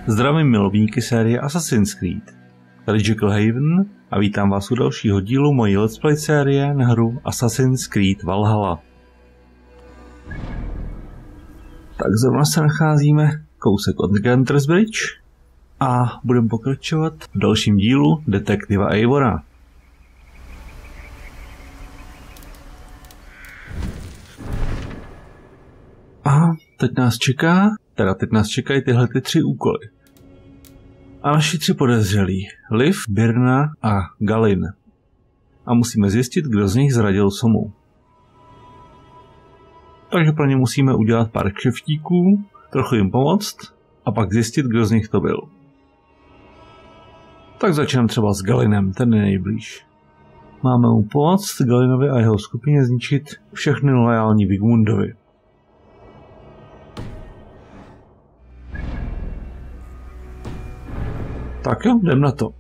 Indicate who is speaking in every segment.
Speaker 1: Zdravím milovníky série Assassin's Creed. Tady Haven a vítám vás u dalšího dílu mojí let's play série na hru Assassin's Creed Valhalla. Tak zrovna se nacházíme kousek od Gunter's Bridge a budeme pokračovat v dalším dílu Detektiva Eivora. A teď nás čekají tyhle tři úkoly. A naši tři podezřelí, Liv, Birna a Galinn. A musíme zjistit, kdo z nich zradil Somu. Takže pro ně musíme udělat pár kšeftíků, trochu jim pomoct a pak zjistit, kdo z nich to byl. Tak začneme třeba s Galinnem, ten je nejblíž. Máme mu pomoct Galinovi a jeho skupině zničit všechny loajální Vigmundovi. Tak jo, jdem na to.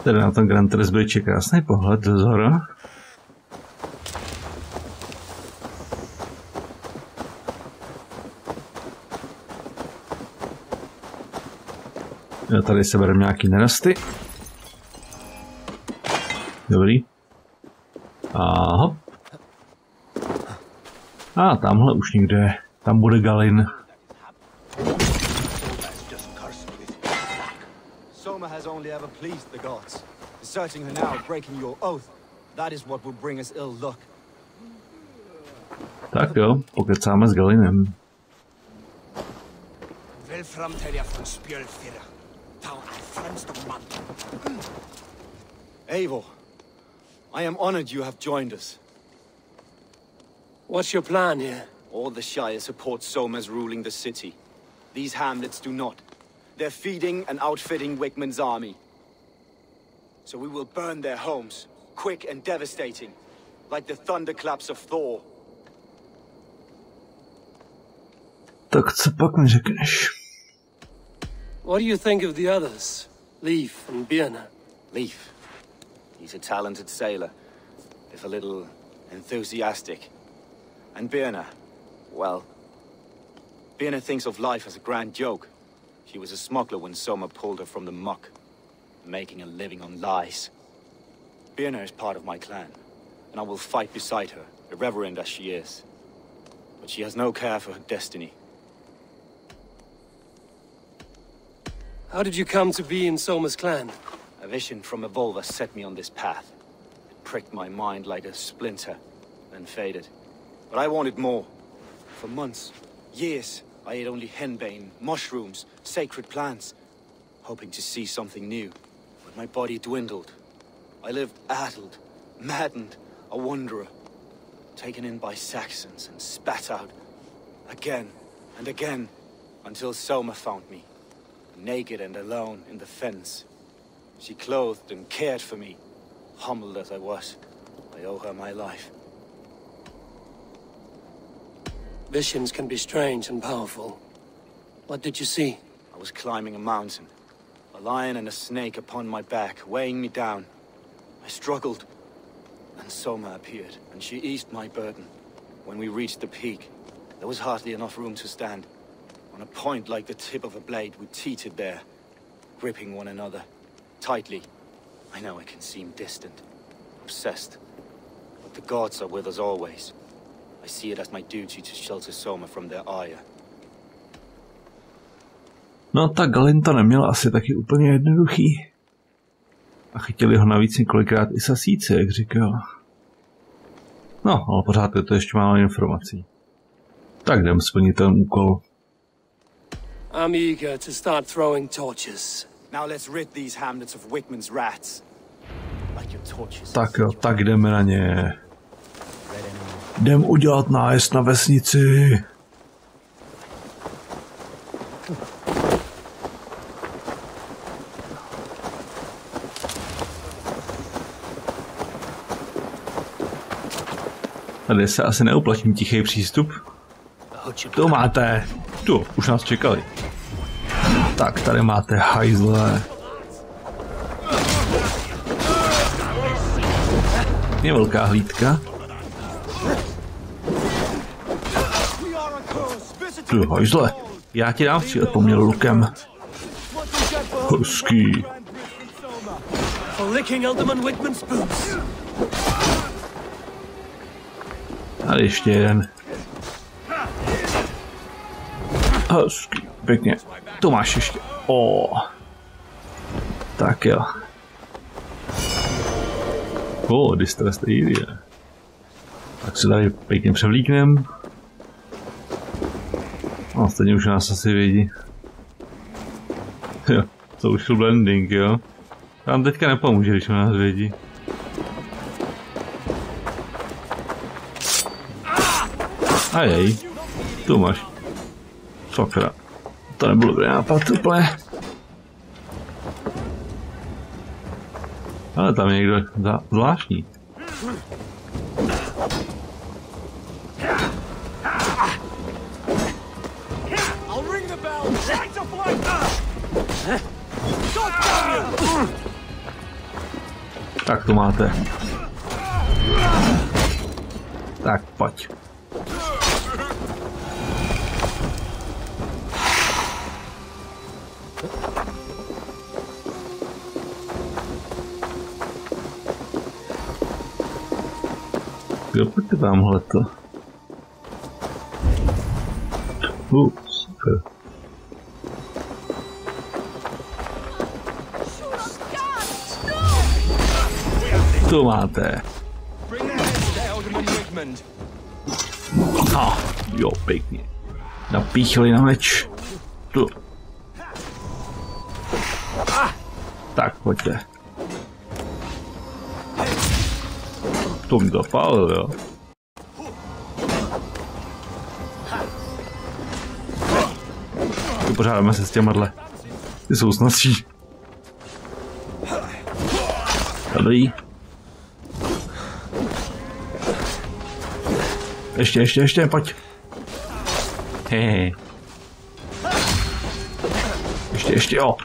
Speaker 1: Tady na ten Gunter's Bridge je krásný pohled ze zhora. Tady se bereme nějaký nerasty. Dobrý. A hop. A tamhle už někde. Tam bude Galinn.
Speaker 2: Soma has only ever pleased the gods. Deserting her now, breaking your oath. That is what will bring us ill luck.
Speaker 1: Tak jo, pokecáme s Galinem.
Speaker 2: Eivor, I am honored you have joined us.
Speaker 3: What's your plan here?
Speaker 2: All the Shire support Soma's ruling the city. These hamlets do not. They're feeding and outfitting Wigmund's army. So we will burn their homes, quick and devastating, like the thunderclaps of Thor.
Speaker 1: Tak co pak mi řekneš?
Speaker 3: What do you think of the others? Leif and Birna?
Speaker 2: Leif. He's a talented sailor, if a little enthusiastic. And Birna, well, Birna thinks of life as a grand joke. She was a smuggler when Soma pulled her from the muck, making a living on lies. Birna is part of my clan, and I will fight beside her, irreverent as she is. But she has no care for her destiny.
Speaker 3: How did you come to be in Soma's clan?
Speaker 2: A vision from Evolver set me on this path. It pricked my mind like a splinter, then faded. But I wanted more. For months, years, I ate only henbane, mushrooms, sacred plants, hoping to see something new. But my body dwindled. I lived addled, maddened, a wanderer, taken in by Saxons and spat out again and again, until Soma found me, naked and alone in the fens. She clothed and cared for me, humbled as I was. I owe her my life.
Speaker 3: Visions can be strange and powerful. What did you see?
Speaker 2: I was climbing a mountain, a lion and a snake upon my back, weighing me down. I struggled, and Soma appeared, and she eased my burden. When we reached the peak, there was hardly enough room to stand. On a point like the tip of a blade, we teetered there, gripping one another tightly. I know I can seem distant, obsessed, but the gods are with us always. I see it as my duty to shelter Soma from their ire.
Speaker 1: No tak Galinn to neměl asi taky úplně jednoduchý. A chytili ho navíc několikrát i sasíci, jak říkal. No, ale pořád je to ještě málo informací. Tak jdem splnit ten úkol.
Speaker 3: I'm eager to start throwing torches.
Speaker 2: Now let's rid these hamlets of Wigmund's rats. Like your torches.
Speaker 1: Tak jo, tak jdeme na ně. Jdem udělat nájezd na vesnici. Tady se asi neuplatní tichý přístup. To máte. Tu, už nás čekali. Tak, tady máte hajzle. Je velká hlídka. Tu hajzle, já ti dám střílet po mně lukem. Hezký. Tady ještě jeden. Hezký, pěkně. To máš ještě. Tak jo. Distress area. Tak se tady pěkně převlíknem. No, stejně už nás asi vědí. Jo, to už byl blending, jo. Tam teďka nepomůže, když nás vědí. Ajej, tu máš. Sakra. To nebyl dobrý nápad úplně. Ale tam je někdo zvláštní. Tak to máte. Tak pojď. Jo, pojďte tamhleto. Super. To máte. Jo, pěkně. Napíchli na meč. Tu. Tak, pojďte. To mi zapálil, jo. Vypořádáme se s těmadle. Ty jsou snazší. Dobrý. Ještě, pojď. Hehe. Ještě, jo.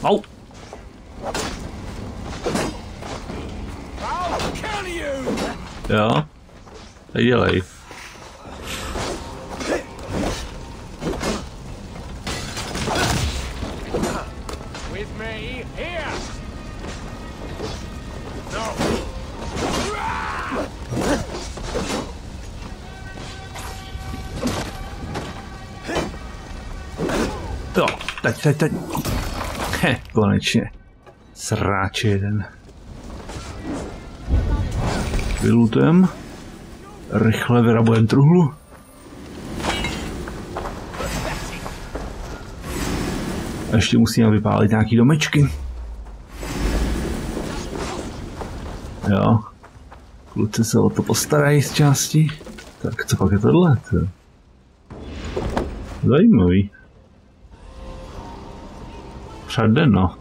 Speaker 1: Au. Jo. Dělej. Jo, teď. Konečně. Sráče jeden. Vylutem. Rychle vyrabujem truhlu. A ještě musíme vypálit nějaký domečky. Jo. Kluci se o to postarají z části. Tak co pak je tohle? Zajímavý. Předeno.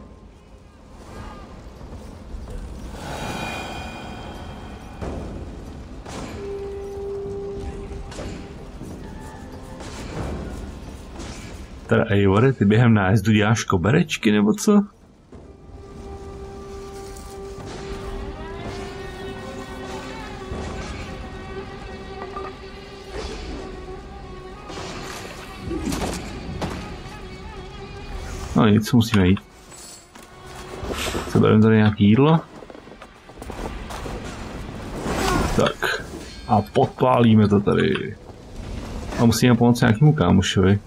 Speaker 1: Teda Eivore, ty během nájezdu děláš koberečky, nebo co? No nic, musíme jít. Sebereme tady nějaký jídlo. Tak. A podpálíme to tady. A musíme pomoct nějakému kámošovi.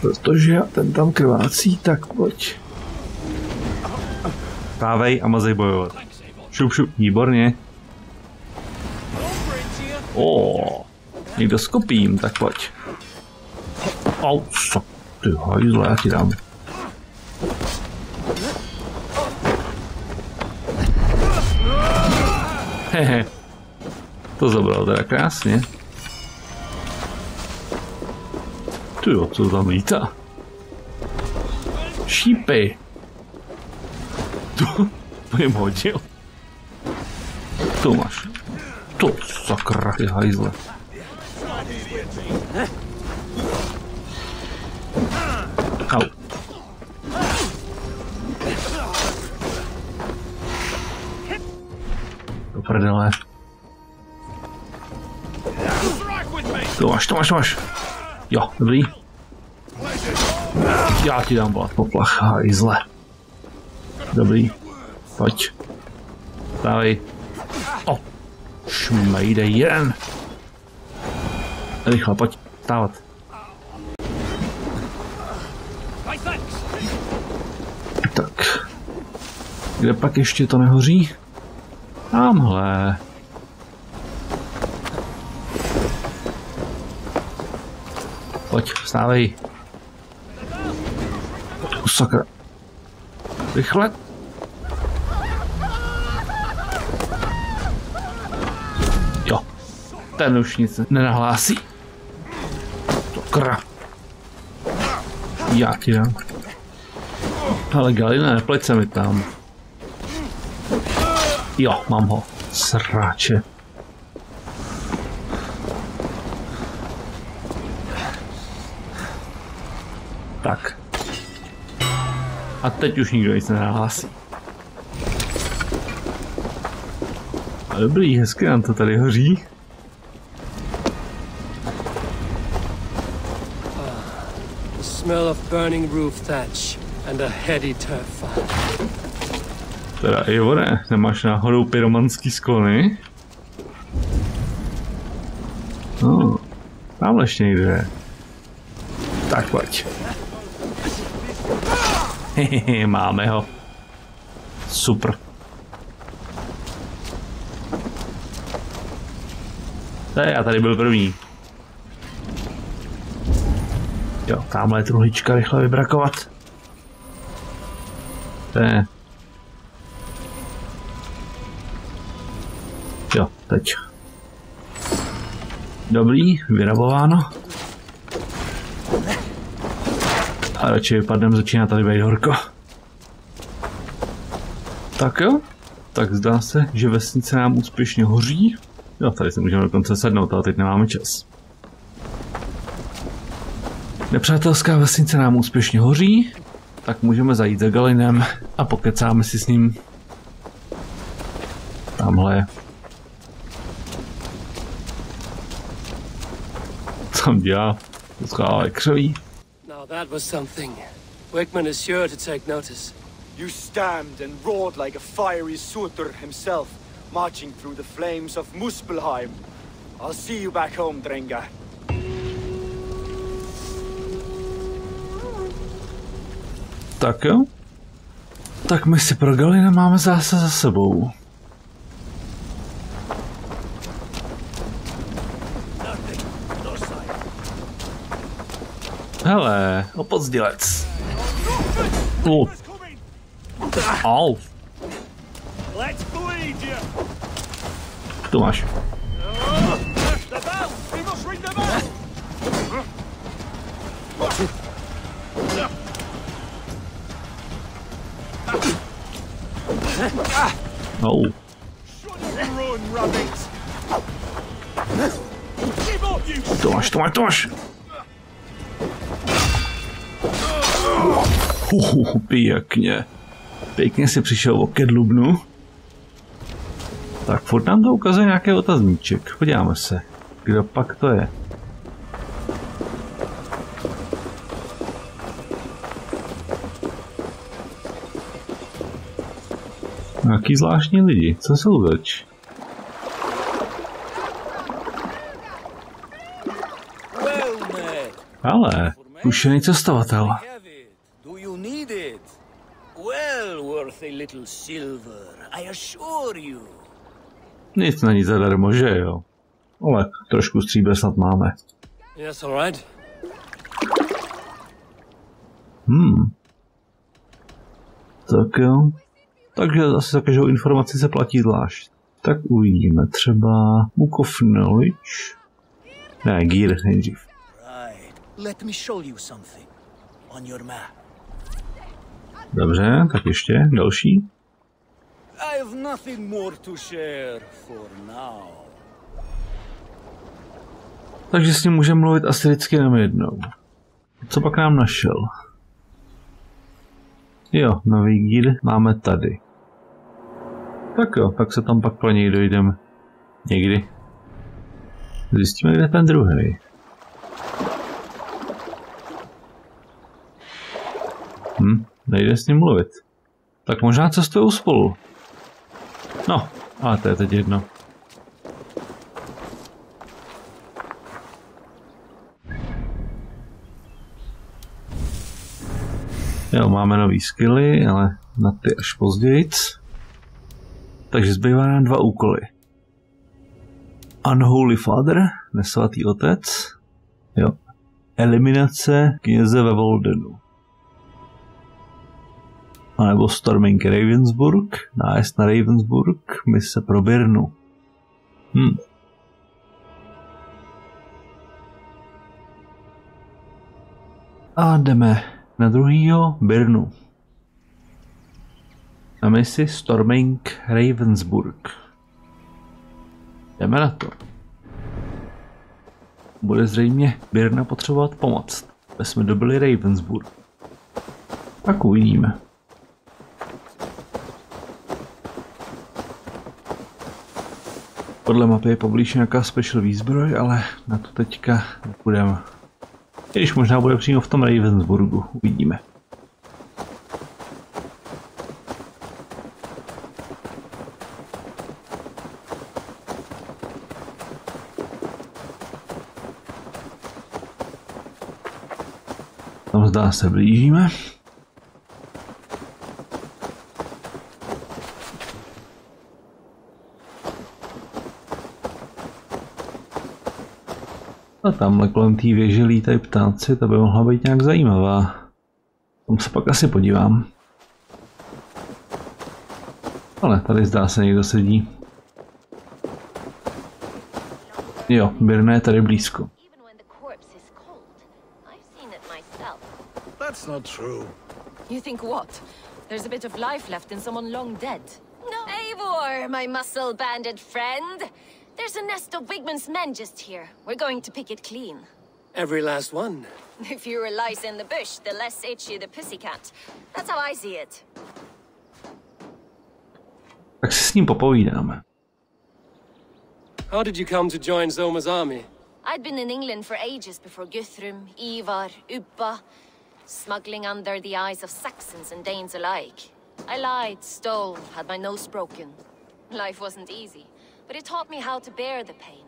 Speaker 1: Protože ten tam krvácí, tak pojď. Stávej a mazej bojovat. Šup, výborně. Někdo s kopím, tak pojď. Au, ty hajzle, já ti dám. Hehe. To zabral teda krásně. Tyjo, co tam lítá? Šípy. To jim hodil. To máš. To sakra, ty hajzle. Au. Do prdele. To máš. Jo, dobrý. Já ti dám bolat poplach, hajzle. Dobrý. Pojď. Dávej. O. Šmejde jeden. Rychle, pojď. Stávat. Tak. Kde pak ještě to nehoří? Tamhle. Pojď, vstávej. Sakra. Rychle. Jo. Ten už nic nenahlásí. Sakra. Já ti dám. Ale Galinn, nepleť se mi tam. Jo, mám ho. Sráče. Tak. A teď už nikdo nic nenahlásí. A dobrý, hezky nám to tady hoří.
Speaker 3: The smell of burning roof thatch and a heady turf fire.
Speaker 1: Teda Eivore, nemáš náhodou pyromanský sklony? No, tamhle ještě někde je. Tak pojď. Hehehe, máme ho. Super. Já tady byl první. Jo, tamhle je truhlička, rychle vybrakovat. Jo, teď. Dobrý, vyrabováno. A radši vypadnem, začíná tady být horko. Tak jo, tak zdá se, že vesnice nám úspěšně hoří. Jo, tady se můžeme dokonce sednout, ale teď nemáme čas. Nepřátelská vesnice nám úspěšně hoří, tak můžeme zajít za Galinem a pokecáme si s ním. Tamhle je. Co tam dělá? Schválně křoví.
Speaker 3: Now that was something. Wickman is sure to take notice.
Speaker 2: You stand and roared like a fiery Surtur himself, marching through the flames of Muspelheim. I'll see you back home, Drenga.
Speaker 1: Tak jo. Tak my si pro Galina máme zase za sebou. Hele, opozdělec. Au. Tu máš. Oh. To máš. Pěkně. Pěkně si přišel o kedlubnu. Tak furt nám to ukazuje nějaký otazníček. Podíváme se. Kdo pak to je? Nějaký zvláštní lidi. Co jsou zač? Ale, zkušený cestavatel. Nic není zadarmo, že jo? Ale trošku stříbra snad máme.
Speaker 3: Yes, all right.
Speaker 1: Tak jo. Takže zase za každou informaci se platí zvlášť. Tak uvidíme třeba Mukov knowledge. Ne, gear nejdřív.
Speaker 4: Let me show you something on your map.
Speaker 1: Dobře, tak ještě další.
Speaker 4: I've nothing more to share for now.
Speaker 1: Takže s ním můžeme mluvit asi vždycky jenom jednou. Co pak nám našel? Jo, nový díl máme tady. Tak jo, tak se tam pak pro něj dojdeme někdy. Zjistíme, kde je ten druhý. Nejde s ním mluvit. Tak možná cestujou spolu. No, ale to je teď jedno. Jo, máme nový skilly, ale na ty až později. Takže zbývá nám 2 úkoly. Unholy Father, nesvatý otec. Jo. Eliminace kněze ve Voldenu. A nebo Storming Ravensburg, nájezd na Ravensburg, mise pro Birnu. A jdeme na druhýho Birnu. Na misi Storming Ravensburg. Jdeme na to. Bude zřejmě Birna potřebovat pomoc. My jsme dobili Ravensburg. Tak uvidíme. Podle mapy je poblíž nějaká special výzbroj, ale na to teďka nepůjdeme. Když možná bude přímo v tom Ravensburgu, uvidíme. Tam zdá se blížíme. A tamhle kolem té věže lítají ptáci, to by mohla být nějak zajímavá. Tam se pak asi podívám. Ale tady zdá se někdo sedí. Jo, Birna je tady blízko.
Speaker 4: That's not true.
Speaker 5: You think what? There's a bit of life left in someone long dead. No, Eivor, my muscle-banded friend. There's a nest of Wigman's men just here. We're going to pick it clean.
Speaker 3: Every last one.
Speaker 5: The fewer lice in the bush, the less itchy the pussycat. That's how I see it.
Speaker 1: Tak si s ním popovídáme.
Speaker 3: How did you come to join Zoma's army?
Speaker 5: I'd been in England for ages before Guthrum, Ivar, Ubba, smuggling under the eyes of Saxons and Danes alike. I lied, stole, had my nose broken. Life wasn't easy, but it taught me how to bear the pain.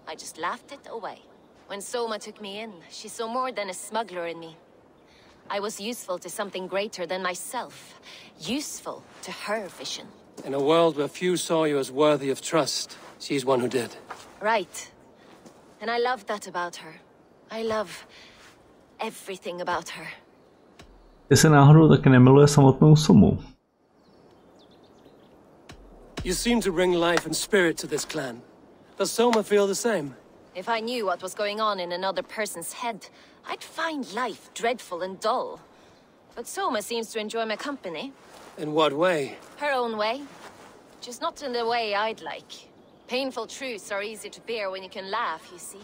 Speaker 5: I just laughed it away. When Soma took me in, she saw more than a smuggler in me. I was useful to something greater than myself. Useful to her vision.
Speaker 3: In a world where few saw you as worthy of trust, she's one who did.
Speaker 5: Right. And I love that about her. I love everything about her.
Speaker 1: Jestli náhodou taky nemiluje samotnou Somu.
Speaker 3: You seem to bring life and spirit to this clan. Does Soma feel the same?
Speaker 5: If I knew what was going on in another person's head, I'd find life dreadful and dull. But Soma seems to enjoy my company.
Speaker 3: In what way?
Speaker 5: Her own way. Just not in the way I'd like. Painful truths are easy to bear when you can laugh, you see.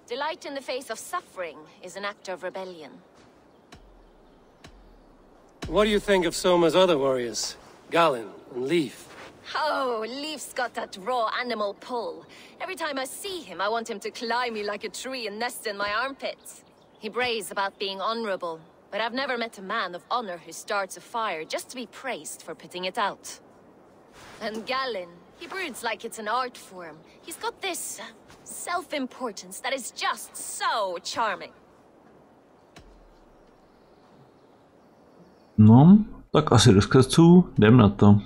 Speaker 5: Delight in the face of suffering is an act of rebellion.
Speaker 3: What do you think of Soma's other warriors? Galinn and Leaf?
Speaker 5: Oh, Leaf's got that raw animal pull. Every time I see him, I want him to climb me like a tree and nest in my armpits. He brays about being honorable, but I've never met a man of honor who starts a fire just to be praised for putting it out. And Galinn, he broods like it's an art form. He's got this self-importance that is just so charming.
Speaker 1: No, tak asi do skreců, jdem na to.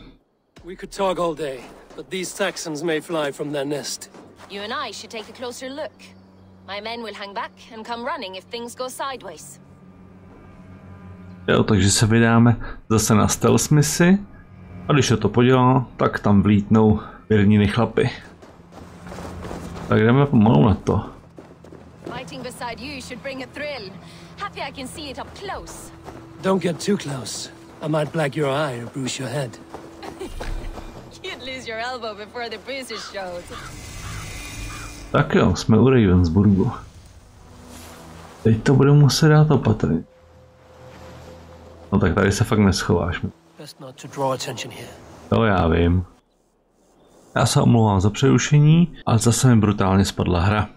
Speaker 3: We could talk all day, but these Saxons may fly from their nest.
Speaker 5: You and I should take a closer look. My men will hang back and come running if things go sideways.
Speaker 1: Jo, takže se vydáme zase na stealth misi. A když se to podělá, tak tam vlítnou Birniny chlapy. Tak jdeme pomalu na to.
Speaker 5: Fighting beside you should bring a thrill. Happy I can see it up close.
Speaker 3: Don't get too close. I might black your eye or bruise your head.
Speaker 5: bruise your elbow before the bruises showed.
Speaker 1: Tak jo, jsme u Ravensburgu. Teď to budu muset dát opatrně. No tak tady se fakt neschováš. To já vím. Já se omlouvám za přerušení, ale zase mi brutálně spadla hra.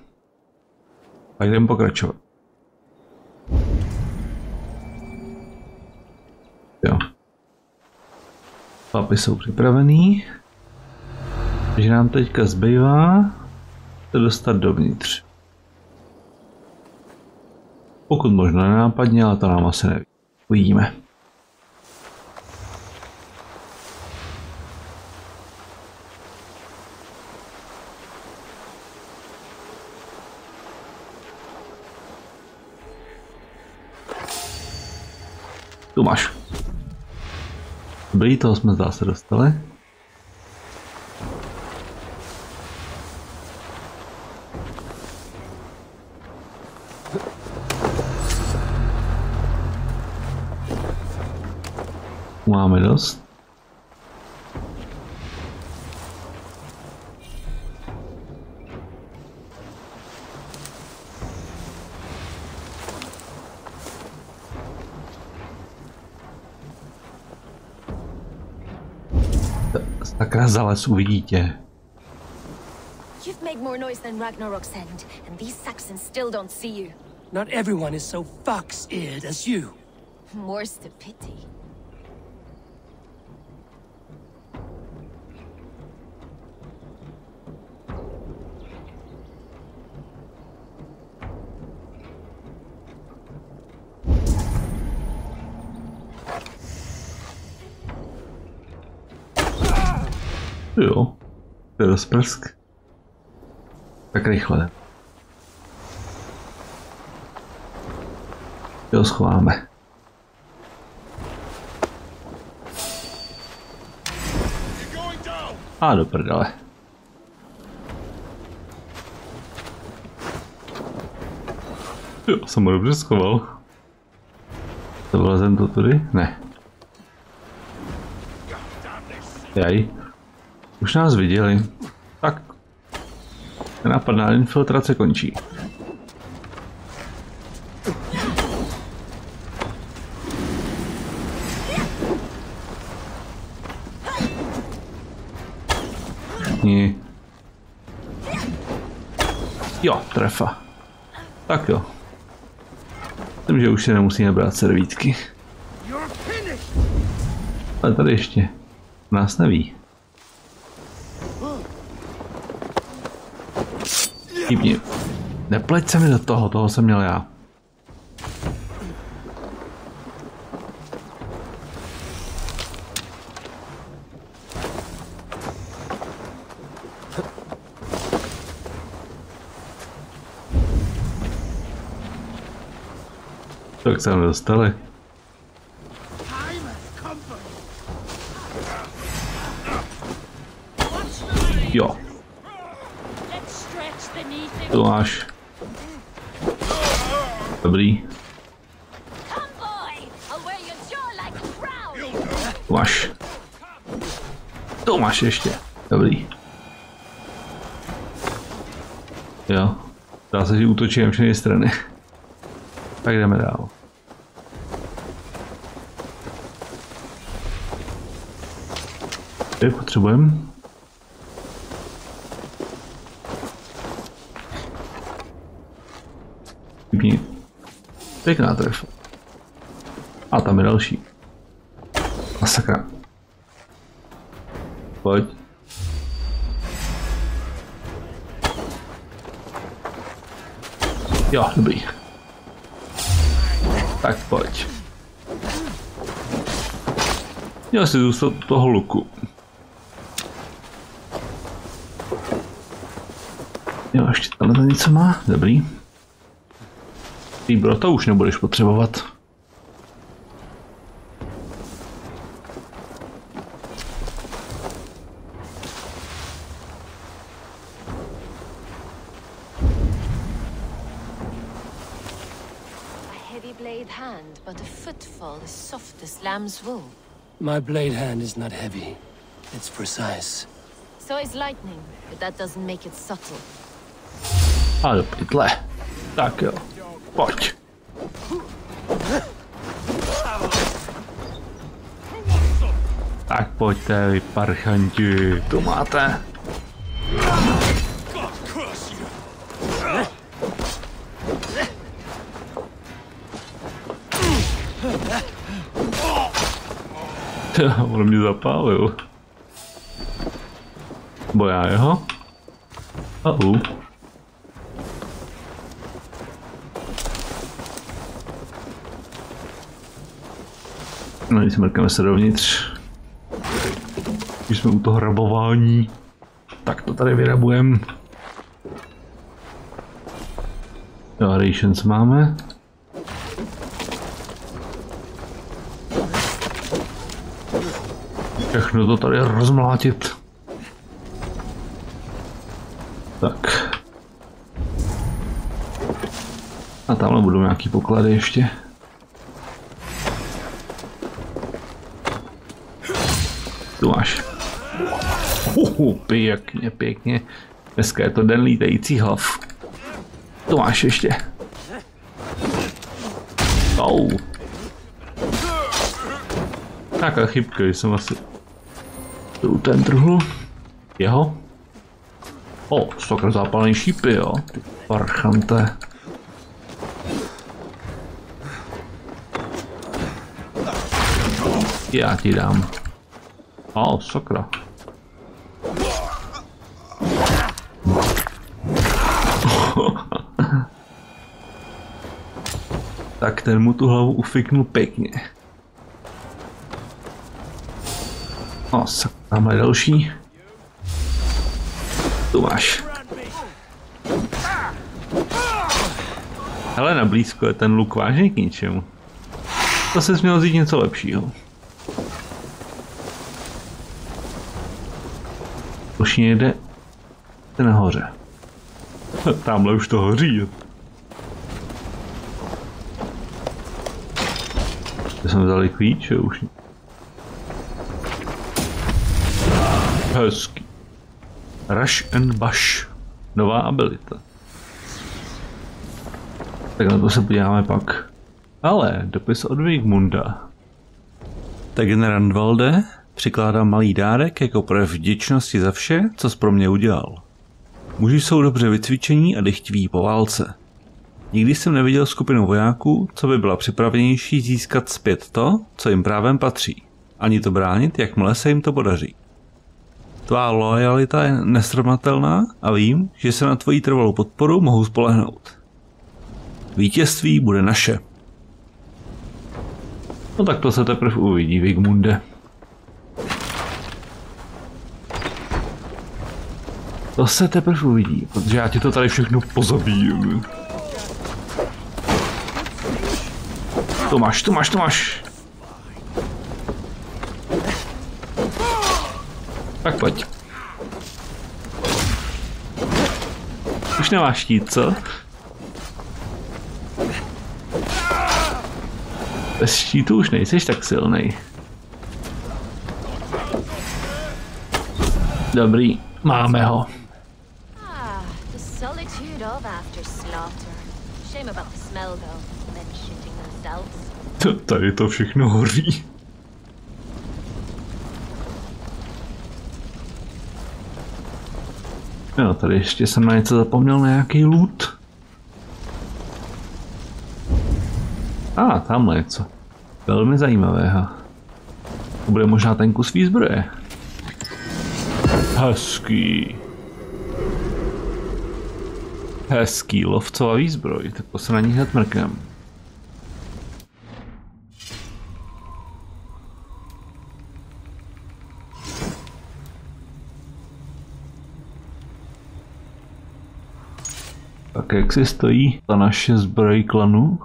Speaker 1: Tak jdeme pokračovat. Jo. Papy jsou připravený. Takže nám teďka zbývá se dostat dovnitř. Pokud možno nenápadně, ale to nám asi neví. Uvidíme. Tu máš. Dobrý, toho jsme zdá se dostali. Máme dost. Sakra za les uvidí tě.
Speaker 5: You've made more noise than Ragnarok's end, and these Saxons still don't see you.
Speaker 3: Not everyone is so fox-eared as you.
Speaker 5: More's the pity.
Speaker 1: Jo, to je rozprsk. Tak rychle. Jo, schováme. A do prdele. Jo, jsem ho dobře schoval. To vlezem to tudy? Ne. Jaj. Už nás viděli. Tak. Nenápadná infiltrace končí. Jo, trefa. Tak jo. Myslím, že už si nemusíme brát servítky. Ale tady ještě. Nás neví. Chybně. Nepleť se mi do toho, toho jsem měl já. Tak se nám dostali. Jo. To máš. Dobrý. To máš. To máš ještě. Dobrý. Jo. Dá se, že útočím všechny strany. Tak jdeme dál. Tady potřebujeme. Pěkná trefa. A tam je další. Masakra. Pojď. Jo, dobrý. Tak pojď. Měl si zůstat toho luku. Jo, ještě tam to něco má. Dobrý. Bro, to už nebudeš potřebovat.
Speaker 5: Hand, but a footfall as soft as lamb's wool.
Speaker 3: My blade hand is not heavy. It's precise.
Speaker 5: So is lightning, but that doesn't make it subtle.
Speaker 1: A do pytle. Tak jo, pojď. Tak pojďte, vy parchanti, tu máte. On mě zapálil. Bo já jeho? No, smrkneme se dovnitř. Když jsme u toho rabování, tak to tady vyrabujeme. Rations máme. Všechno to tady rozmlátit. Tak. A tamhle budou nějaký poklady ještě. Tu máš. Pěkně, pěkně. Dneska je to den lítající hlav. Tu máš ještě. Taká chybka, že jsem asi tu ten trhl. Jeho. Sakra zápalný šípy, jo. Ty parchante. Já ti dám. Sakra. Tak ten mu tu hlavu ufiknul pěkně. Tamhle další. Tu máš. Hele, na blízko je ten luk vážně k ničemu. To se mělo vzít něco lepšího. Už někde nahoře. Tamhle už to hoří. To jsme vzali klíče už. Hezký. Rush and Bash. Nová abilita. Tak na to se podíváme pak. Ale dopis od Vigmunda. Tak jen Randvalde, přikládám malý dárek jako projev vděčnosti za vše, co jsi pro mě udělal. Muži jsou dobře vycvičení a dychtiví po válce. Nikdy jsem neviděl skupinu vojáků, co by byla připravenější získat zpět to, co jim právem patří. Ani to bránit, jakmile se jim to podaří. Tvá loajalita je nesrovnatelná a vím, že se na tvoji trvalou podporu mohu spolehnout. Vítězství bude naše. No tak to se teprve uvidí, Vigmunde. To se teprve uvidí, protože já ti to tady všechno pozabiju. To máš. Tak pojď. Už nemáš štít, co? Bez štítu už nejseš tak silnej. Dobrý, máme ho. Tady to všechno hoří. Jo, tady ještě jsem na něco zapomněl, na nějaký loot. Tamhle něco. Velmi zajímavého. To bude možná ten kus výzbroje. Hezký lovcová výzbroj, tak to se na ní hned mrknem. Tak jak si stojí ta naše zbroj klanu?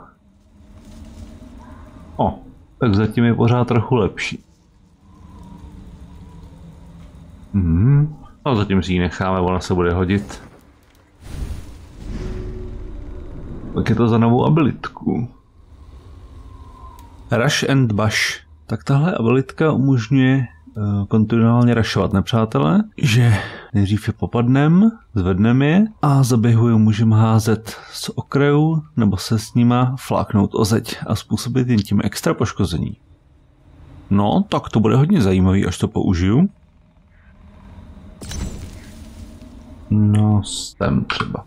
Speaker 1: Tak zatím je pořád trochu lepší. No zatím si ji necháme, ona se bude hodit. Tak je to za novou abilitku. Rush and Bash. Tak tahle abilitka umožňuje kontinuálně rašovat nepřátelé, že nejdřív je popadnem, zvedneme je a za běhu je můžeme házet z okraju nebo se s nima fláknout o zeď a způsobit jim tím extra poškození. No, tak to bude hodně zajímavý, až to použiju. No, jsem třeba.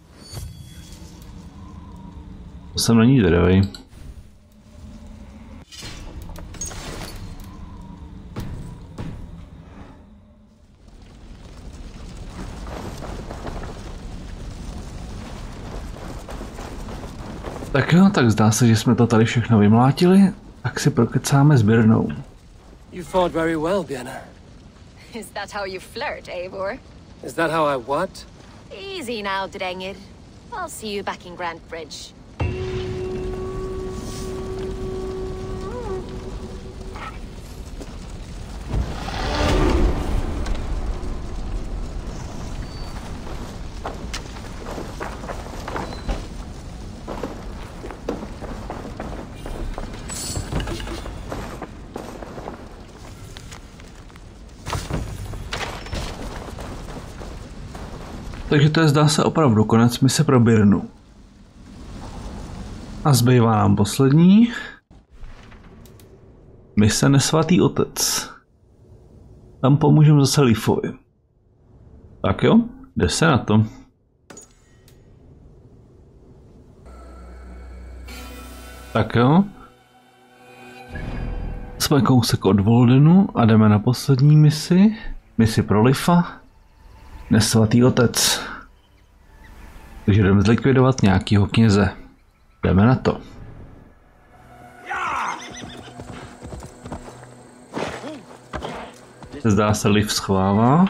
Speaker 1: To jsem není zvědavej. Tak jo, tak zdá se, že jsme to tady všechno vymlátili, tak si prokecáme s Birnou.
Speaker 3: You fought very well, Birna.
Speaker 5: Is that how you flirt, Eivor?
Speaker 3: Is that how I what?
Speaker 5: Easy now, Drengir. I'll see you back in Grand Bridge.
Speaker 1: Takže to je, zdá se, opravdu konec mise pro Birnu. A zbývá nám poslední. Mise Nesvatý otec. Tam pomůžeme zase Leafovi. Tak jo, jde se na to. Tak jo. Jsme kousek od Voldenu a jdeme na poslední misi. Misi pro Leafa. Nesvatý otec. Takže jdeme zlikvidovat nějakýho kněze. Jdeme na to. Zdá se, Leaf schovává.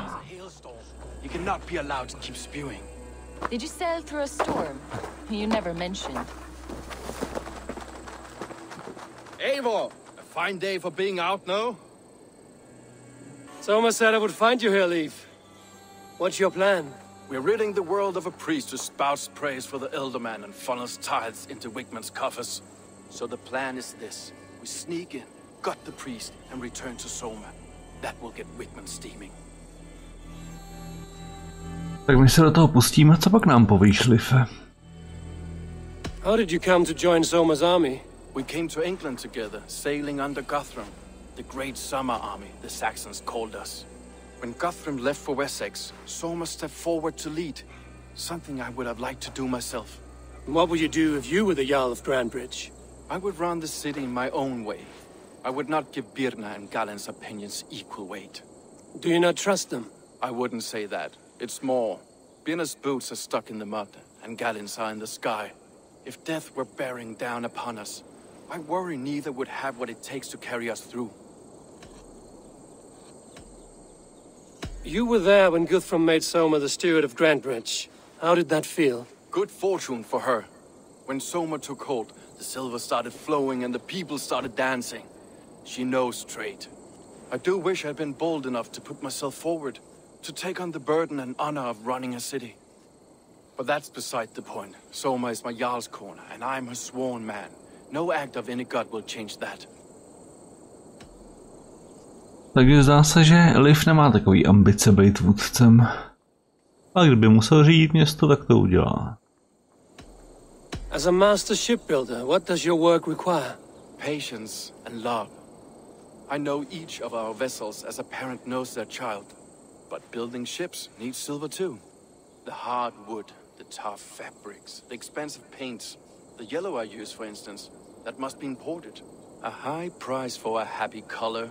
Speaker 5: Did you sail through a storm? You never mentioned.
Speaker 4: Eivor, a fine day for being out, no?
Speaker 3: Soma said I would find you here, Leaf. What's your plan?
Speaker 4: We're ridding the world of a priest who spouts praise for the elderman and funnels tithes into Wigman's coffers. So the plan is this. We sneak in, gut the priest, and return to Soma. That will get Wigman steaming.
Speaker 1: Tak my se do toho pustíme, co pak nám povíš, Leafe?
Speaker 3: How did you come to join Soma's army?
Speaker 4: We came to England together, sailing under Guthrum. The great summer army, the Saxons called us. When Guthrum left for Wessex, Soma stepped forward to lead. Something I would have liked to do myself.
Speaker 3: And what would you do if you were the Jarl of Grandbridge?
Speaker 4: I would run the city in my own way. I would not give Birna and Gallinn's opinions equal weight.
Speaker 3: Do you not trust them?
Speaker 4: I wouldn't say that. It's more. Birna's boots are stuck in the mud, and Gallinn's are in the sky. If death were bearing down upon us, I worry neither would have what it takes to carry us through.
Speaker 3: You were there when Guthrum made Soma the steward of Grandbridge. How did that feel?
Speaker 4: Good fortune for her. When Soma took hold, the silver started flowing and the people started dancing. She knows trade. I do wish I'd been bold enough to put myself forward, to take on the burden and honor of running a city. But that's beside the point. Soma is my Jarl's corner, and I'm her sworn man. No act of any god will change that.
Speaker 1: Takže zdá se, že Leaf nemá takový ambice být vůdcem. A kdyby musel řídit město, tak to udělá.
Speaker 3: As a master shipbuilder, what does your work require?
Speaker 4: Patience and love. I know each of our vessels as a parent knows their child. But building ships needs silver too. The hard wood, the tough fabrics, the expensive paints. The yellow I use, for instance, that must be imported. A high price for a happy color.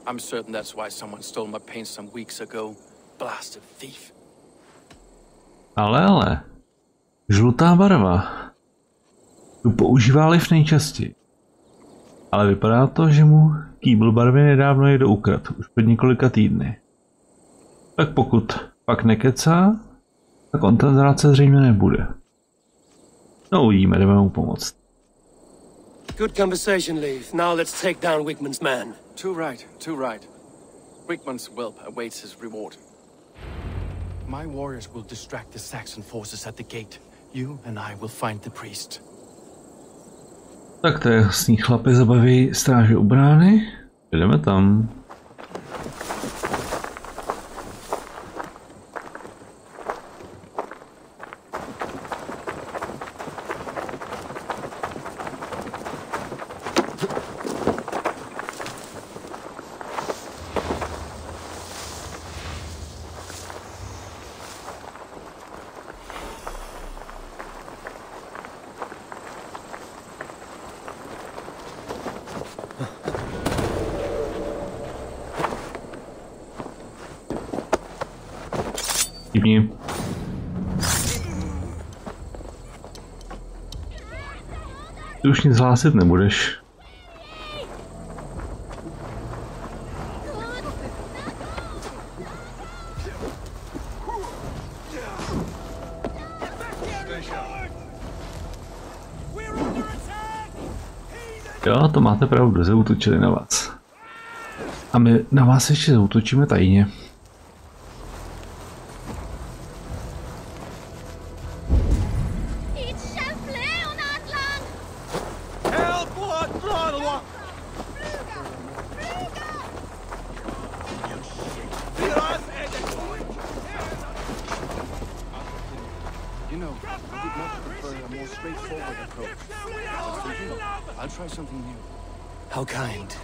Speaker 4: I'm certain that's why someone stole my paint some weeks ago. Blasted thief.
Speaker 1: Ale. Žlutá barva. Tu používá Leaf nejčastěji. Ale vypadá to, že mu kýbl barvy nedávno někdo ukradl, už před několika týdny. Tak pokud pak nekecá, tak on ten zrádce zřejmě nebude. No uvidíme, jdeme mu pomoct.
Speaker 3: Good conversation, Leaf. Now let's take down Wigman's man.
Speaker 4: Too right. Wigman's whelp awaits his reward. My warriors will distract the Saxon forces at the gate. You and I will find the priest.
Speaker 1: Tak to je jasný, chlapi zabaví stráže u brány. Jdeme tam. Stopni. Ty už nic hlásit nebudeš. Jo, to máte pravdu, zaútočili na vás. A my na vás ještě zaútočíme tajně.
Speaker 3: How kind.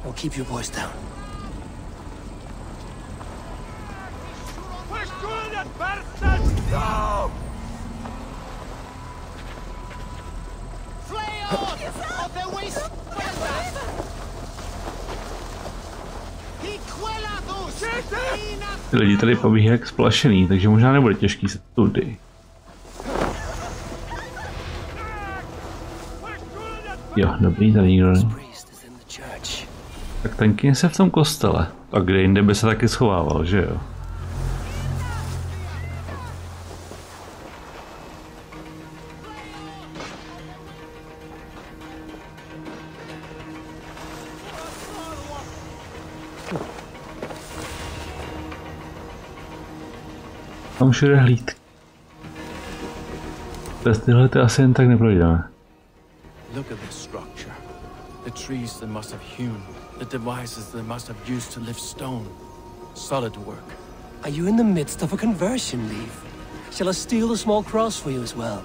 Speaker 3: I'll keep your voice down.
Speaker 1: Ty lidi tady pobíhají jak splašený, takže možná nebude těžký se tudy. Jo, dobrý, tady nikdo není. Tak ten kyn se v tom kostele. A kde jinde by se taky schovával, že jo? Tam všude hlídky. Bez tyhle to asi jen tak neprojdeme.
Speaker 4: Look at this structure. The trees they must have hewn. The devices they must have used to lift stone. Solid work.
Speaker 3: Are you in the midst of a conversion, Leaf? Shall I steal the small cross for you as well?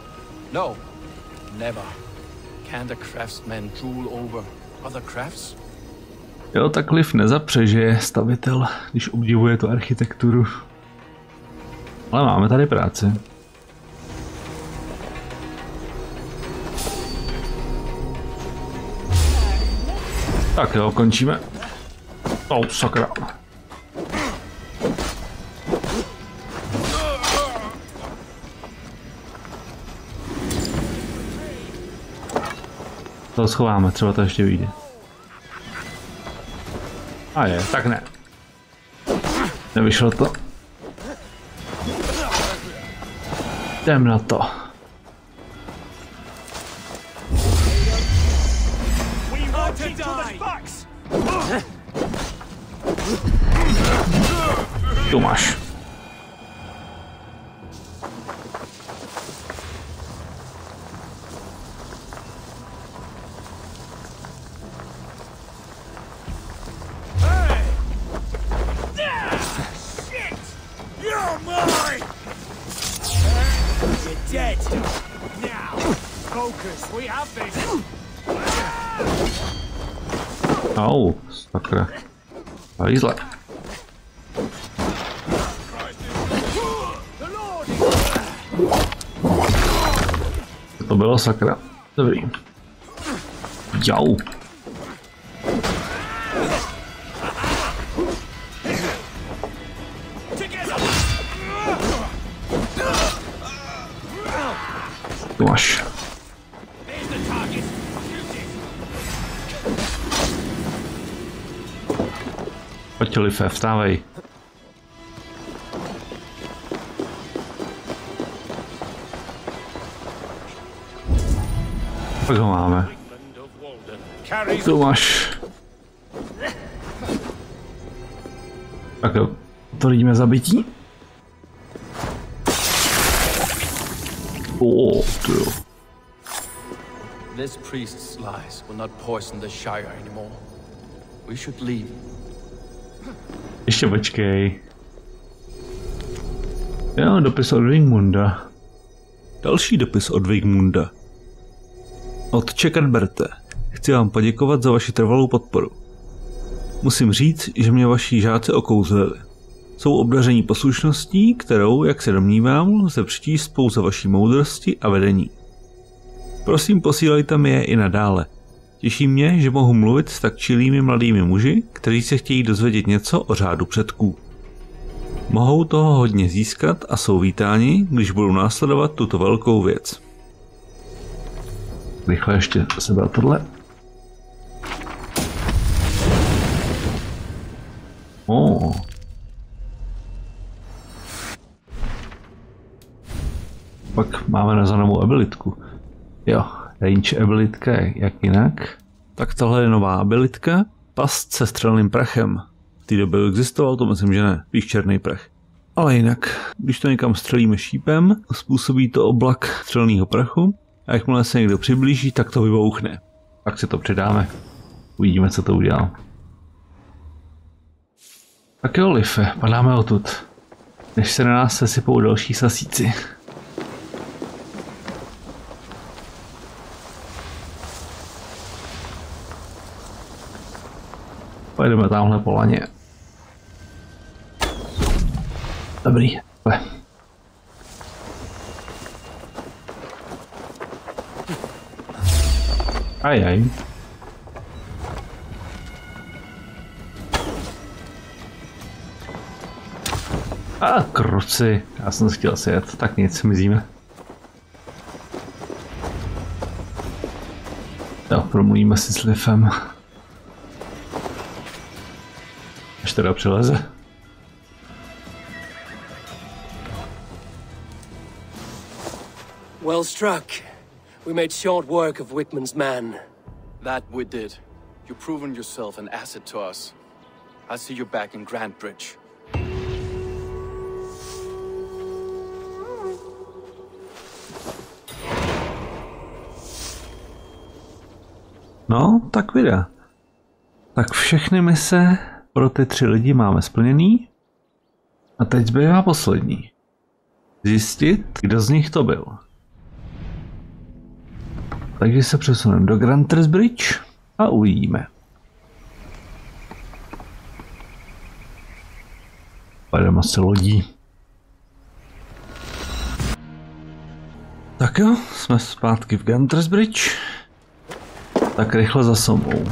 Speaker 4: No, never. Can the craftsmen drool over other crafts?
Speaker 1: Jo, tak Liv nezapře, že je stavitel, když obdivuje tu architekturu. Ale máme tady práci. Tak jo, končíme. Oh, sakra. To schováme, třeba to ještě vyjde. A je, tak ne. Nevyšlo to. Jdem na to. Tu máš. Au, sakra. Lízle. To bylo sakra. Dobrý. Jau. Tu máš. Pojď, Life, vstávej. Tak ho máme. Tu máš. Tak jo, to vidíme zabití. Jo.
Speaker 4: This priest's lies will not poison the Shire anymore. We should leave.
Speaker 1: Ještě počkej. Jo, dopis od Wigmunda. Další dopis od Wigmunda. Od Čekarberte. Chci vám poděkovat za vaši trvalou podporu. Musím říct, že mě vaši žáci okouzlili. Jsou obdaření poslušností, kterou, jak se domnívám, lze přičíst pouze vaší moudrosti a vedení. Prosím, posílejte mi je i nadále. Těší mě, že mohu mluvit s tak čilými mladými muži, kteří se chtějí dozvědět něco o řádu předků. Mohou toho hodně získat a jsou vítáni, když budou následovat tuto velkou věc. Rychle ještě sebrat tohle. Pak máme na zanovou abilitku. Jo, range abilitka je jak jinak. Tak tohle je nová abilitka. Past se střelným prachem. V té době existoval, to myslím, že ne. Spíš černý prach. Ale jinak, když to někam střelíme šípem, způsobí to oblak střelného prachu a jakmile se někdo přiblíží, tak to vybouchne. Pak si to přidáme. Uvidíme, co to udělá. Tak jo, Life, padáme odtud. Než se na nás sesypou další sasíci. Pojedeme tamhle po laně. Dobrý. Ajaj. A kruci. Já jsem chtěl sjet, tak nic, mizíme. Jo, promluvíme si s Lifem. Až teda přileze.
Speaker 3: Well struck. We made short work of Wickman's man.
Speaker 4: That we did. You've proven yourself an asset to us. I'll see you back in Grantbridge.
Speaker 1: No, tak videa. Tak všechny mise pro ty 3 lidi máme splněný. A teď zbývá poslední. Zjistit, kdo z nich to byl. Takže se přesuneme do Grantbridge a uvidíme. Pojedeme se lodí. Tak jo, jsme zpátky v Grantbridge. Tak rychle za sobou.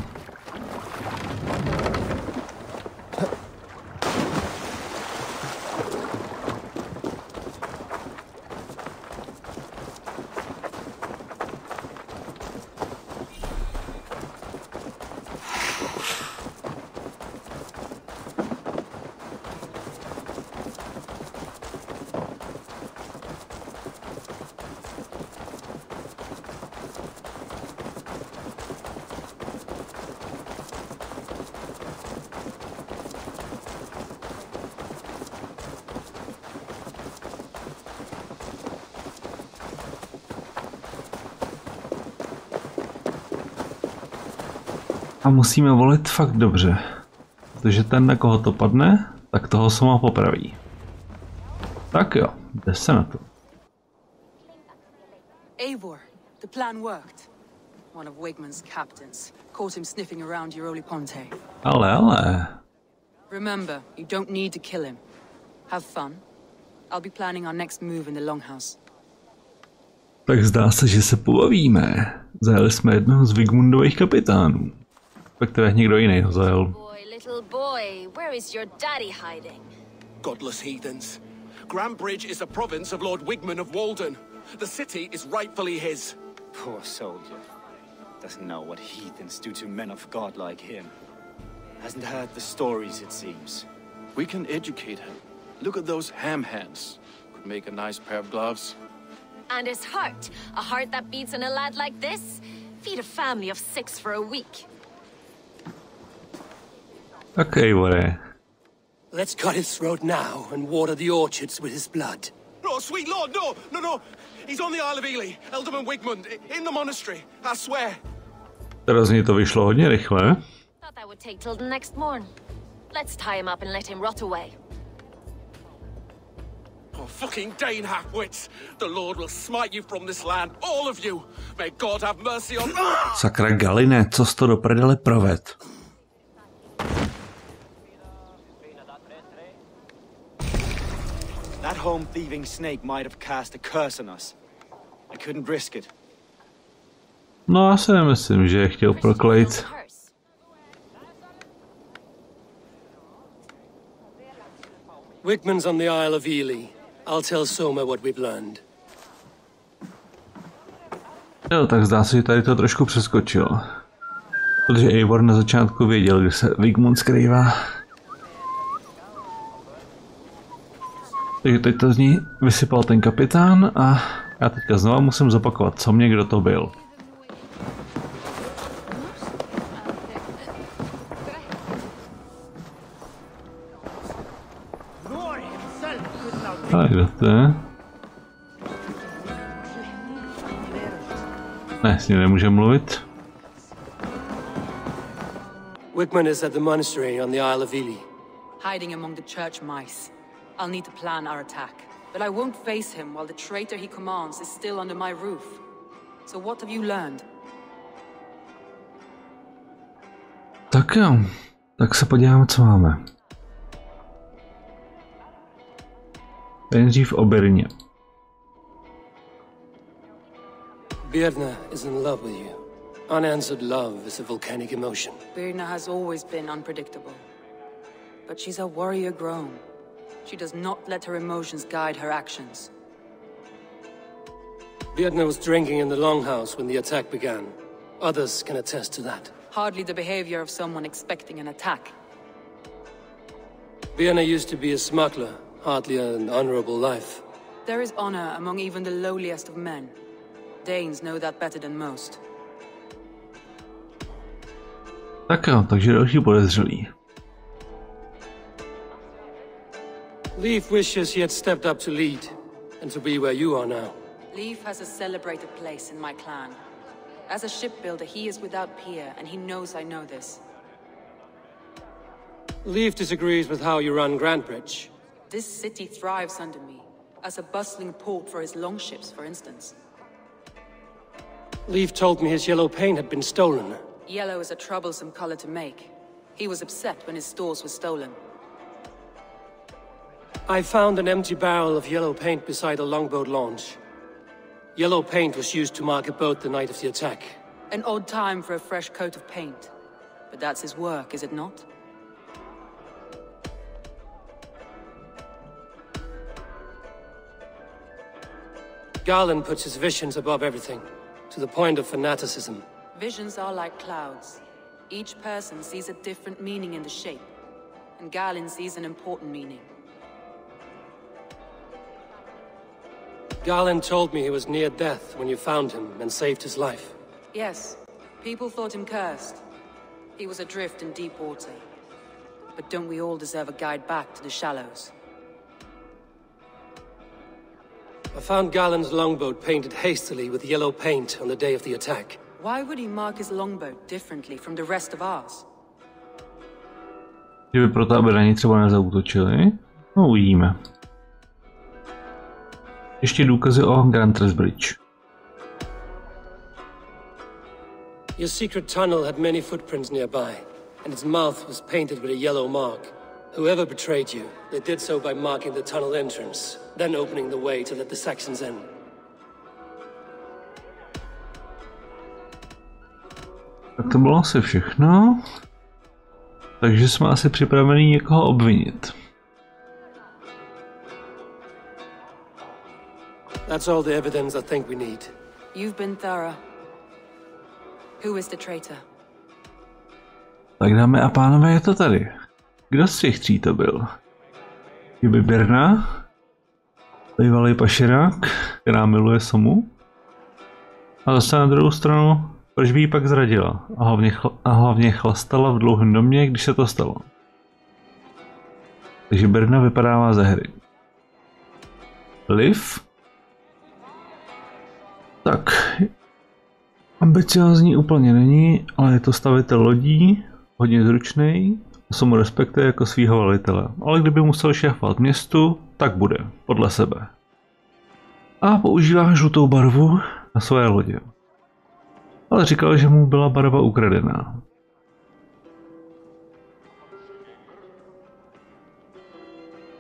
Speaker 1: A musíme volit fakt dobře, protože ten, na koho to padne, tak toho sama popraví. Tak jo, jde se na to.
Speaker 6: Eivor, the plan worked. One of Wigman's captains caught him sniffing around Euroli Ponte.
Speaker 1: Ale.
Speaker 6: Remember, you don't need to kill him. Have fun. I'll be planning our next move in the Longhouse.
Speaker 1: Tak zdá se, že se pobavíme. Zajeli jsme jednoho z Wigmundových kapitánů. Ve které někdo jiný ho zajel.
Speaker 5: Boy, little boy, where is your daddy hiding?
Speaker 7: Godless heathens. Grantbridge is a province of Lord Wigman of Walden. The city is rightfully his.
Speaker 2: Poor soldier. Doesn't know what heathens do to men of God like him. Hasn't heard the stories, it seems.
Speaker 4: We can educate him. Look at those ham hands. Could make a nice pair of gloves.
Speaker 5: And his heart. A heart that beats in a lad like this? Feed a family of 6 for a week.
Speaker 1: Tak Eivore.
Speaker 3: Let's cut his throat now and water the orchards with his blood.
Speaker 7: No, sweet lord, no. He's on the Isle of Ely, Ealdorman Wigmund, in the monastery, I swear.
Speaker 1: Teda z něj to vyšlo hodně rychle.
Speaker 5: Thought that would take till the next morn. Let's tie him up and let him rot away.
Speaker 7: Oh, fucking Dane half-wits. The Lord will smite you from this land, all of you. May God have mercy on...
Speaker 1: Sakra Galline, co jsi to do prdele proved?
Speaker 2: That home-thieving snake might have cast a curse on us. I couldn't risk it.
Speaker 1: No, já si nemyslím, že je chtěl proklejt.
Speaker 3: Wigman's on the Isle of Ely. I'll tell Soma what we've learned.
Speaker 1: Jo, tak zdá se, že tady to trošku přeskočil. Protože Eivor na začátku věděl, kde se Wigmund skrývá. Takže teď to z ní vysypal ten kapitán a já teďka znovu musím zopakovat, co mě kdo to byl. Ale kdo to je? Ne, s ním nemůžeme mluvit.
Speaker 3: Wigman is at the monastery on the Isle of Ely.
Speaker 6: Hiding among the church mice. I'll need to plan our attack. But I won't face him while the traitor he commands is still under my roof. So what have you learned?
Speaker 1: Tak jo, tak se podíváme, co máme. Nejdřív o Birně.
Speaker 3: Birna is in love with you. Unanswered love is a volcanic emotion.
Speaker 6: Birna has always been unpredictable. But she's a warrior grown. She does not let her emotions guide her actions.
Speaker 3: Birna was drinking in the longhouse when the attack began. Others can attest to that.
Speaker 6: Hardly the behavior of someone expecting an attack.
Speaker 3: Birna used to be a smuggler, hardly an honorable life.
Speaker 6: There is honor among even the lowliest of men. Danes know that better than most.
Speaker 1: Tak jo, takže další podezřelý.
Speaker 3: Leif wishes he had stepped up to lead, and to be where you are now.
Speaker 6: Leif has a celebrated place in my clan. As a shipbuilder, he is without peer, and he knows I know this.
Speaker 3: Leif disagrees with how you run Grantbridge.
Speaker 6: This city thrives under me, as a bustling port for his longships, for instance.
Speaker 3: Leif told me his yellow paint had been stolen.
Speaker 6: Yellow is a troublesome color to make. He was upset when his stores were stolen.
Speaker 3: I found an empty barrel of yellow paint beside a longboat launch. Yellow paint was used to mark a boat the night of the attack.
Speaker 6: An odd time for a fresh coat of paint. But that's his work, is it not?
Speaker 3: Galinn puts his visions above everything, to the point of fanaticism.
Speaker 6: Visions are like clouds. Each person sees a different meaning in the shape, and Galinn sees an important meaning.
Speaker 3: Galinn told me he was near death when you found him and saved his life.
Speaker 6: Yes, people thought him cursed. He was adrift in deep water. But don't we all deserve a guide back to the shallows?
Speaker 3: I found Gallinn's longboat painted hastily with yellow paint on the day of the attack.
Speaker 6: Why would he mark his longboat differently from the rest of ours?
Speaker 1: Kdyby proto, aby na ně třeba nezaútočili? No, uvidíme. Ještě důkazy o Grantbridge.
Speaker 3: Your secret tunnel had many footprints nearby, and its mouth was painted with a yellow mark. Whoever betrayed you, they did so by marking the tunnel entrance, then opening the way to let the Saxons in.
Speaker 1: Tak to bylo asi všechno. Takže jsme asi připraveni někoho obvinit.
Speaker 3: That's all the evidence I think we need.
Speaker 6: You've been thorough. Who is the traitor?
Speaker 1: Tak dámy a pánové, je to tady. Kdo z těch tří to byl? Kdyby Birna, bývalý pašerák, která miluje Somu, a zase na druhou stranu, proč by ji pak zradila a hlavně chlastala v dlouhém domě, když se to stalo. Takže Birna vypadává ze hry. Liv? Tak, ambiciozní úplně není, ale je to stavitel lodí, hodně zručný, Somu respektuje jako svýho velitele, ale kdyby musel šéfovat městu, tak bude, podle sebe. A používá žlutou barvu na své lodě. Ale říkal, že mu byla barva ukradená.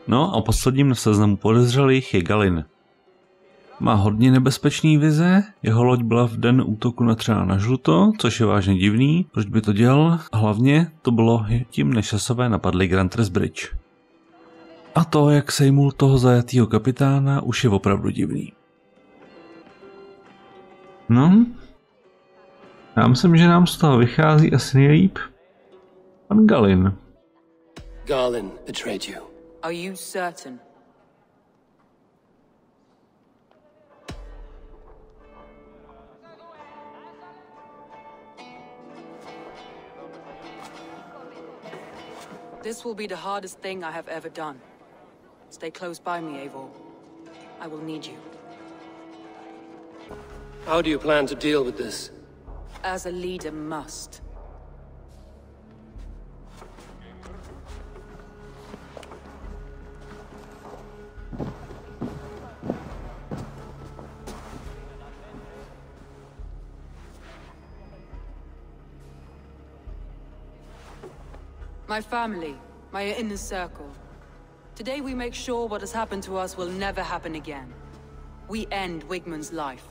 Speaker 1: No a posledním na seznamu podezřelých je Galinn. Má hodně nebezpečný vize, jeho loď byla v den útoku natřená na žluto, což je vážně divný, proč by to dělal, a hlavně to bylo tím, než Asové napadli Grantbridge. A to, jak sejmul toho zajatýho kapitána, už je opravdu divný. No, já myslím, že nám z toho vychází asi nejlíp pan Galinn.
Speaker 3: Galinn betrayed you.
Speaker 6: Are you certain? This will be the hardest thing I have ever done. Stay close by me, Eivor. I will need you.
Speaker 3: How do you plan to deal with this?
Speaker 6: As a leader must. My family, my inner circle. Today we make sure what has happened to us will never happen again. We end Wigmund's life.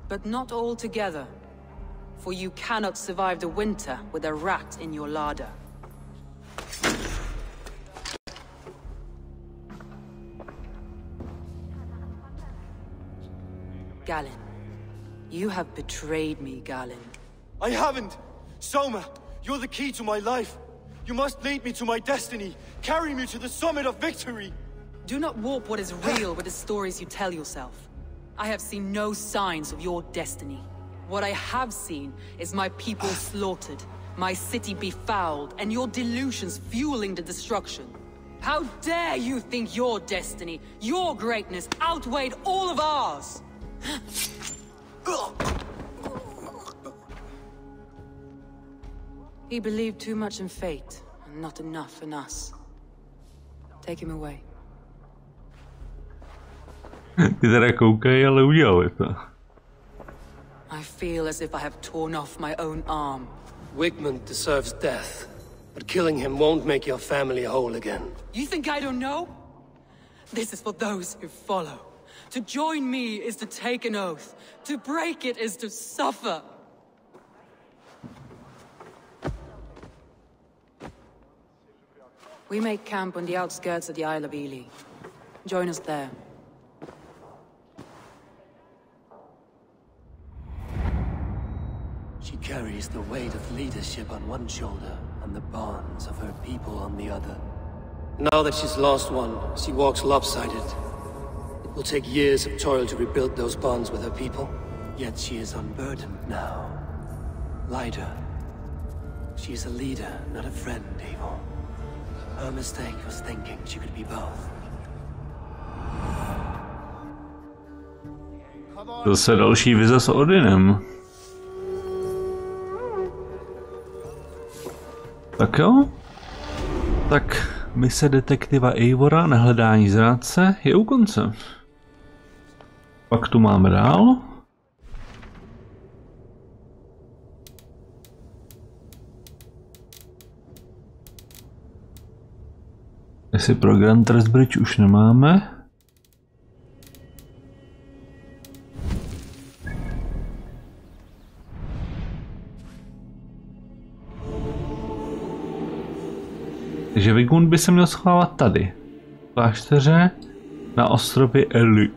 Speaker 6: But not all together, for you cannot survive the winter with a rat in your larder. Galinn, you have betrayed me, Galinn.
Speaker 7: I haven't! Soma, you're the key to my life. You must lead me to my destiny. Carry me to the summit of victory.
Speaker 6: Do not warp what is real with the stories you tell yourself. I have seen no signs of your destiny. What I have seen is my people slaughtered, my city befouled, and your delusions fueling the destruction. How dare you think your destiny, your greatness, outweighed all of ours? He believed too much in fate, and not enough in us. Take him away.
Speaker 1: Ty teda koukej, ale udělali to.
Speaker 6: I feel as if I have torn off my own arm.
Speaker 3: Wigmund deserves death, but killing him won't make your family whole again.
Speaker 6: You think I don't know? This is for those who follow. To join me is to take an oath. To break it is to suffer. We make camp on the outskirts of the Isle of Ely. Join us there.
Speaker 3: She carries the weight of leadership on one shoulder and the bonds of her people on the other. Now that she's lost one, she walks lopsided. It will take years of toil to rebuild those bonds with her people. Yet she is unburdened now. Lighter. She is a leader, not a friend, Eivor. Her mistake was thinking she could be both.
Speaker 1: Zase další vize s Odinem. Tak jo? Tak mise detektiva Eivora na hledání zrádce je u konce. Pak tu máme dál. Jestli pro Grand Bridge už nemáme. Takže Wigmund by se měl schovávat tady. V klášteře na ostrově Ely.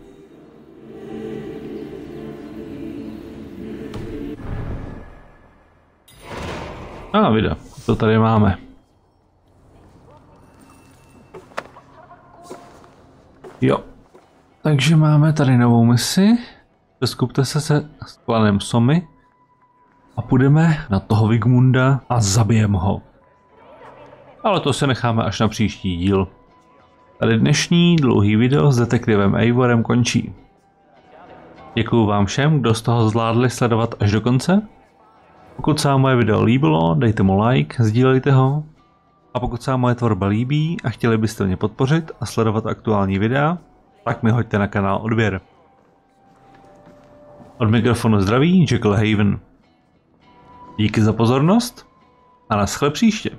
Speaker 1: Vida, to tady máme. Jo. Takže máme tady novou misi. Přeskupte se s klanem Somy a půjdeme na toho Wigmunda a zabijeme ho. Ale to se necháme až na příští díl. Tady dnešní dlouhý video s detektivem Eivorem končí. Děkuju vám všem, kdo z toho zvládli sledovat až do konce. Pokud se vám moje video líbilo, dejte mu like, sdílejte ho. A pokud se vám moje tvorba líbí a chtěli byste mě podpořit a sledovat aktuální videa, tak mi hoďte na kanál odběr. Od mikrofonu zdraví Jekyll Haven. Díky za pozornost a naschle příště.